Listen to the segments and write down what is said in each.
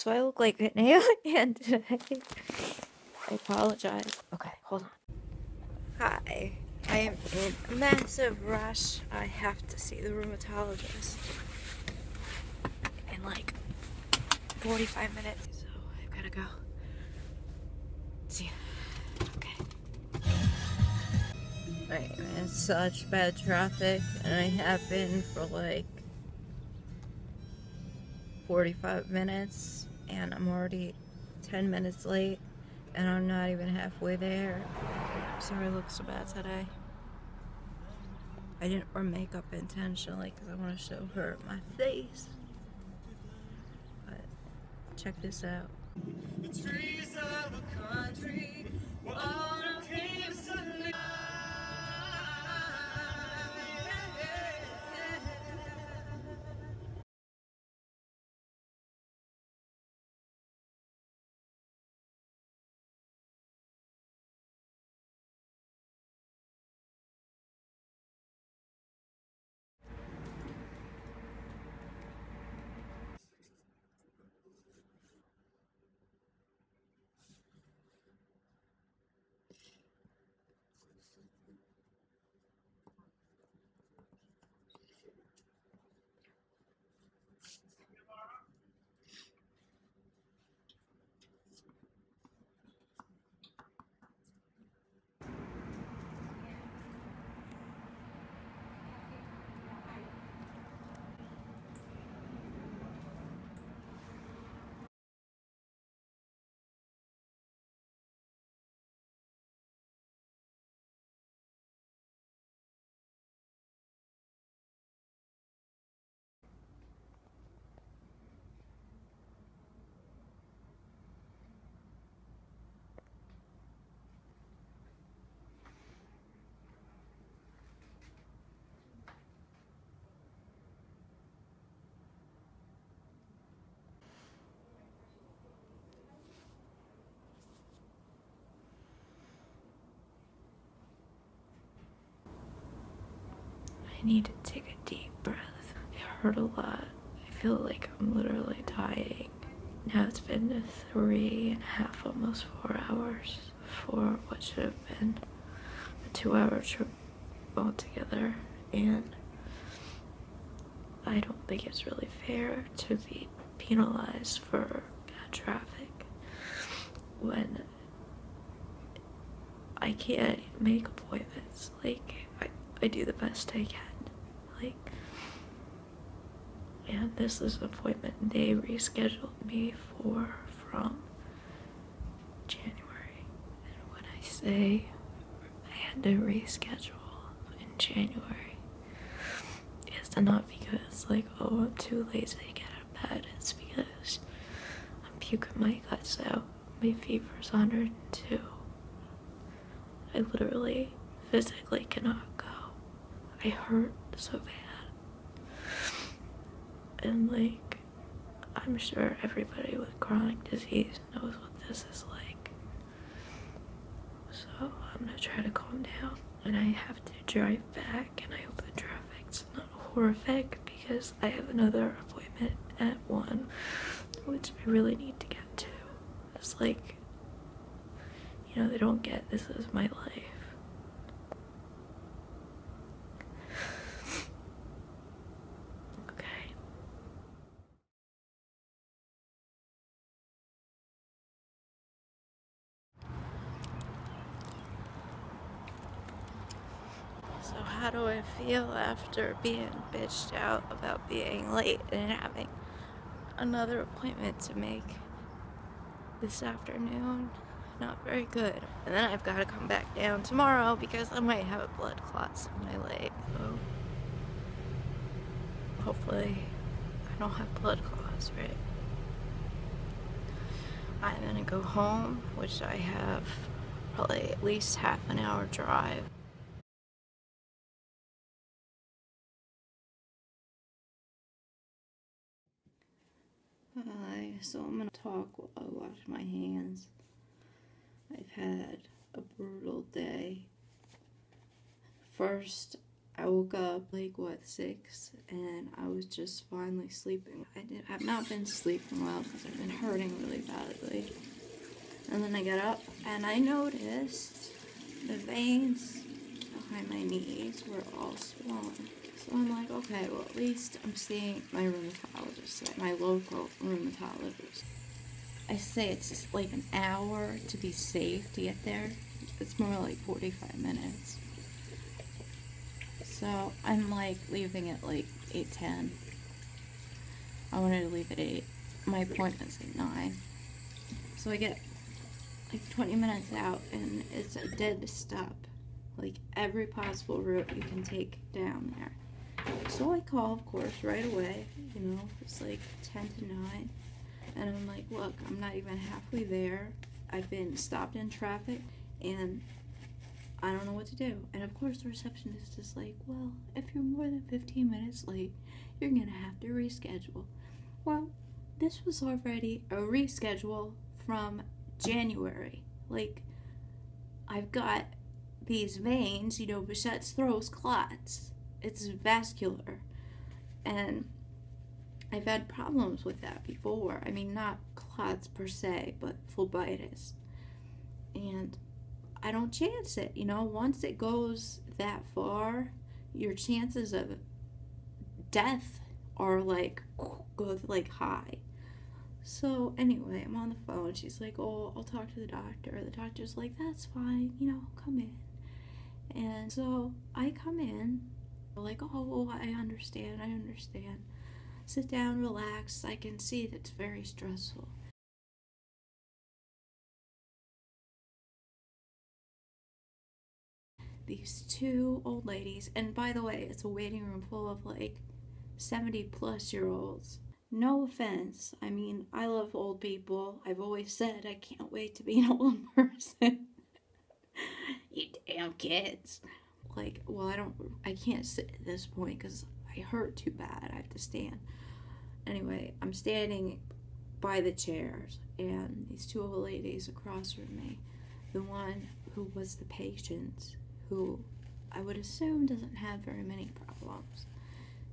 So I look like an alien today. I apologize. Okay, hold on. Hi. I am in a massive rush. I have to see the rheumatologist in like 45 minutes. So I've gotta go. See ya. Okay. Right, man, it's such bad traffic, and I have been for like 45 minutes, and I'm already 10 minutes late, and I'm not even halfway there. Sorry I look so bad today. I didn't wear makeup intentionally because I want to show her my face. But check this out. The trees of a country, autumn came suddenly. I need to take a deep breath. It hurt a lot. I feel like I'm literally dying. Now it's been 3.5, almost 4 hours for what should have been a 2-hour trip altogether, and I don't think it's really fair to be penalized for bad traffic when I can't make appointments. Like, I do the best I can. Like, and this is an appointment they rescheduled me for from January. And when I say I had to reschedule in January, it's not because like, oh, I'm too lazy to get out of bed. It's because I'm puking my guts out. My fever's 102. I literally physically cannot go. I hurt so bad. And like, I'm sure everybody with chronic disease knows what this is like. So I'm gonna try to calm down. And I have to drive back, and I hope the traffic's not horrific because I have another appointment at 1, which I really need to get to. It's like, you know, they don't get this is my life. Okay. So how do I feel after being bitched out about being late and having another appointment to make this afternoon? Not very good. And then I've got to come back down tomorrow because I might have a blood clot in my leg. So hopefully I don't have blood clots, right? I'm gonna go home, which I have probably at least half an hour drive. Hi, so I'm gonna talk while I wash my hands. I've had a brutal day. First, I woke up like, what, 6, and I was just finally sleeping. I've not been sleeping well because I've been hurting really badly. And then I got up and I noticed the veins behind my knees were all swollen. So I'm like, okay, well, at least I'm seeing my rheumatologist, my local rheumatologist. I say it's just like an hour to be safe to get there. It's more like 45 minutes. So I'm like leaving at like 8:10. I wanted to leave at 8. My appointment's at 9. So I get like 20 minutes out and it's a dead stop. Like every possible route you can take down there. So I call, of course, right away. You know, it's like 10 to 9. And I'm like, look, I'm not even halfway there. I've been stopped in traffic and I don't know what to do. And of course the receptionist is like, well, if you're more than 15 minutes late, you're gonna have to reschedule. Well, this was already a reschedule from January. Like, I've got these veins, you know, Behçet throws clots. It's vascular. And I've had problems with that before. I mean, not clots per se, but phlebitis. And I don't chance it, you know. Once it goes that far, your chances of death are like, goes like high. So anyway, I'm on the phone. She's like, oh, I'll talk to the doctor. The doctor's like, that's fine, you know, come in. And so I come in, like, oh, I understand. Sit down, relax. I can see that it's very stressful. These two old ladies, and by the way, it's a waiting room full of like 70-plus-year-olds. No offense. I mean, I love old people. I've always said I can't wait to be an old person. You damn kids. Like, well, I can't sit at this point because I hurt too bad. I have to stand. Anyway, I'm standing by the chairs, and these two old ladies across from me, the one who was the patient, who I would assume doesn't have very many problems,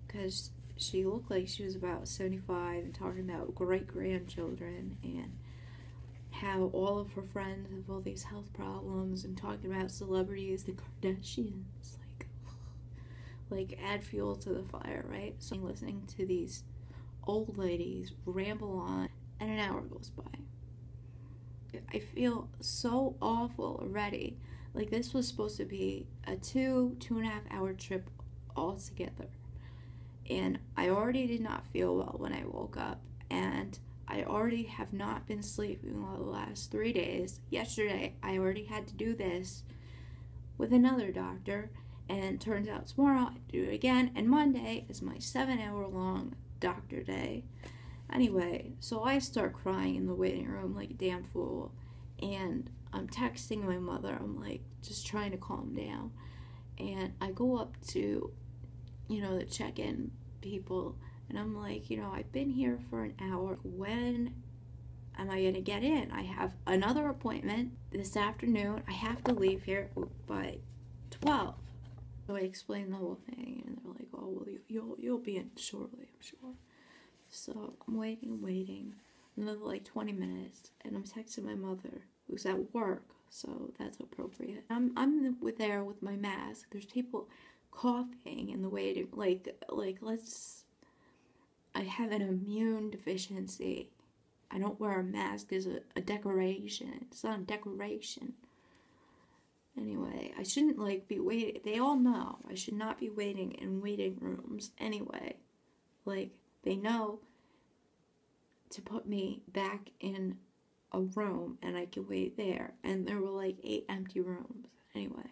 because she looked like she was about 75 and talking about great-grandchildren and how all of her friends have all these health problems and talking about celebrities, the Kardashians, like add fuel to the fire, right? So I'm listening to these old ladies ramble on, and an hour goes by. I feel so awful already. Like, this was supposed to be a 2.5 hour trip altogether. And I already did not feel well when I woke up. And I already have not been sleeping well the last 3 days. Yesterday, I already had to do this with another doctor. And turns out tomorrow I have to do it again. And Monday is my 7-hour-long doctor day. Anyway, so I start crying in the waiting room like a damn fool. And I'm texting my mother. I'm like, just trying to calm down. And I go up to, you know, the check-in people. And I'm like, you know, I've been here for an hour. When am I going to get in? I have another appointment this afternoon. I have to leave here by 12. So I explained the whole thing. And they're like, oh, well, you'll be in shortly, I'm sure. So I'm waiting, another like 20 minutes, and I'm texting my mother, who's at work, so that's appropriate. I'm there with my mask. There's people coughing in the waiting, like I have an immune deficiency. I don't wear a mask as a decoration. It's not a decoration. Anyway, I shouldn't like be waiting. They all know I should not be waiting in waiting rooms anyway. Like, they know to put me back in a room and I can wait there. And there were like 8 empty rooms. Anyway,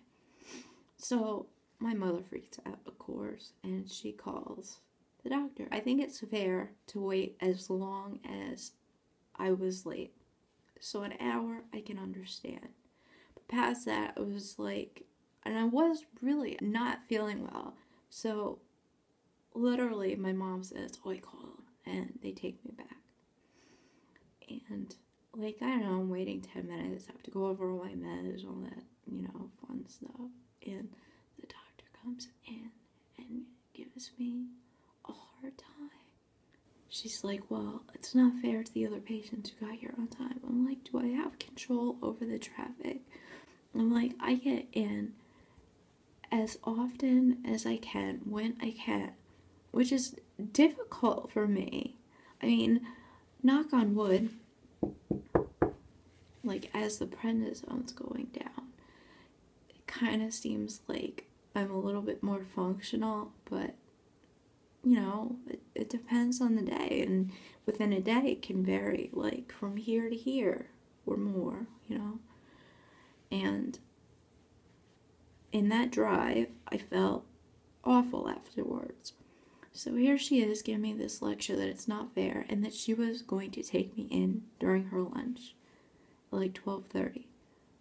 so my mother freaks out, of course, and she calls the doctor. I think it's fair to wait as long as I was late. So an hour, I can understand. But past that, it was like, and I was really not feeling well. So literally, my mom says, oh, I call them, and they take me back. And, like, I don't know, I'm waiting 10 minutes. I have to go over all my meds, all that, you know, fun stuff. And the doctor comes in, gives me a hard time. She's like, well, it's not fair to the other patients who got here on time. I'm like, do I have control over the traffic? I'm like, I get in as often as I can, when I can, which is difficult for me. I mean, knock on wood, like as the prednisone's going down, it kind of seems like I'm a little bit more functional, but you know, it depends on the day, and within a day it can vary, like from here to here or more, you know. And in that drive, I felt awful afterwards. So here she is giving me this lecture that it's not fair and that she was going to take me in during her lunch at like 12:30.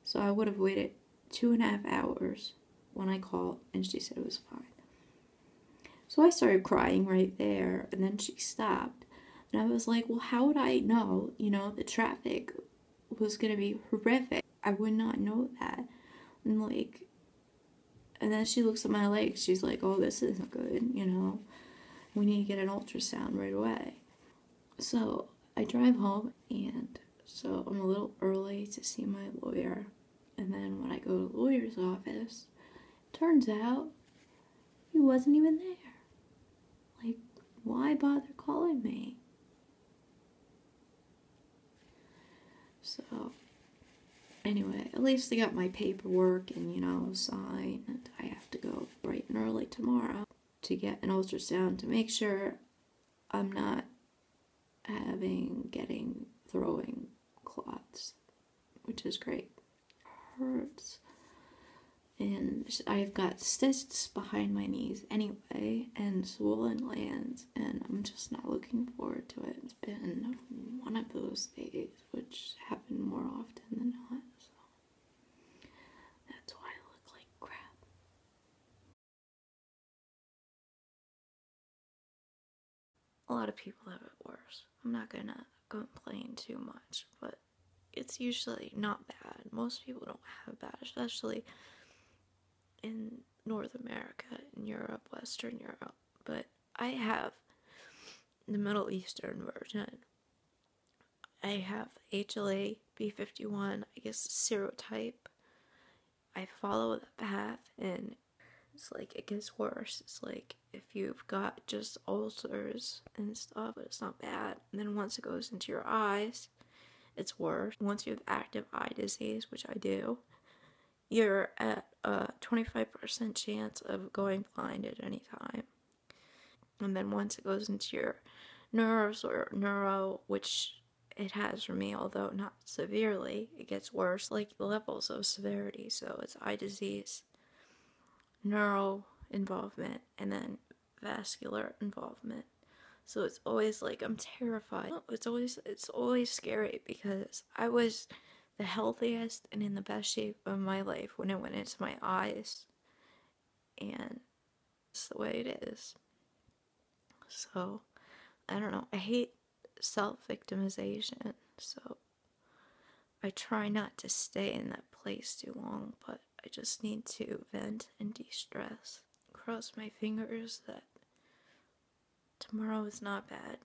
So I would have waited 2.5 hours when I called, and she said it was fine. So I started crying right there, and then she stopped. And I was like, well, how would I know, you know, the traffic was going to be horrific? I would not know that. And like, and then she looks at my legs. She's like, oh, this isn't good, you know. We need to get an ultrasound right away. So I drive home, and so I'm a little early to see my lawyer. And then when I go to the lawyer's office, turns out he wasn't even there. Like, why bother calling me? So, anyway, at least I got my paperwork and, you know, signed, and I have to go bright and early tomorrow to get an ultrasound to make sure I'm not getting throwing clots, which is great. Hurts. And I've got cysts behind my knees anyway, and swollen glands, and I'm just not looking forward to it. It's been one of those days, which happen more often than not, so that's why I look like crap. A lot of people have it worse. I'm not gonna complain too much, but it's usually not bad. Most people don't have it bad, especially in North America, in Europe, Western Europe. But I have the Middle Eastern version. I have HLA B51, I guess serotype. I follow the path, and it's like it gets worse. It's like if you've got just ulcers and stuff, but it's not bad. And then once it goes into your eyes, it's worse. Once you have active eye disease, which I do, you're at a 25% chance of going blind at any time. And then once it goes into your nerves or neuro, which it has for me, although not severely, it gets worse, like levels of severity. So it's eye disease, neuro involvement, and then vascular involvement. So it's always like I'm terrified. It's always scary because I was the healthiest and in the best shape of my life when it went into my eyes, and it's the way it is. So I don't know. I hate self-victimization, so I try not to stay in that place too long, but I just need to vent and de-stress. Cross my fingers that tomorrow is not bad.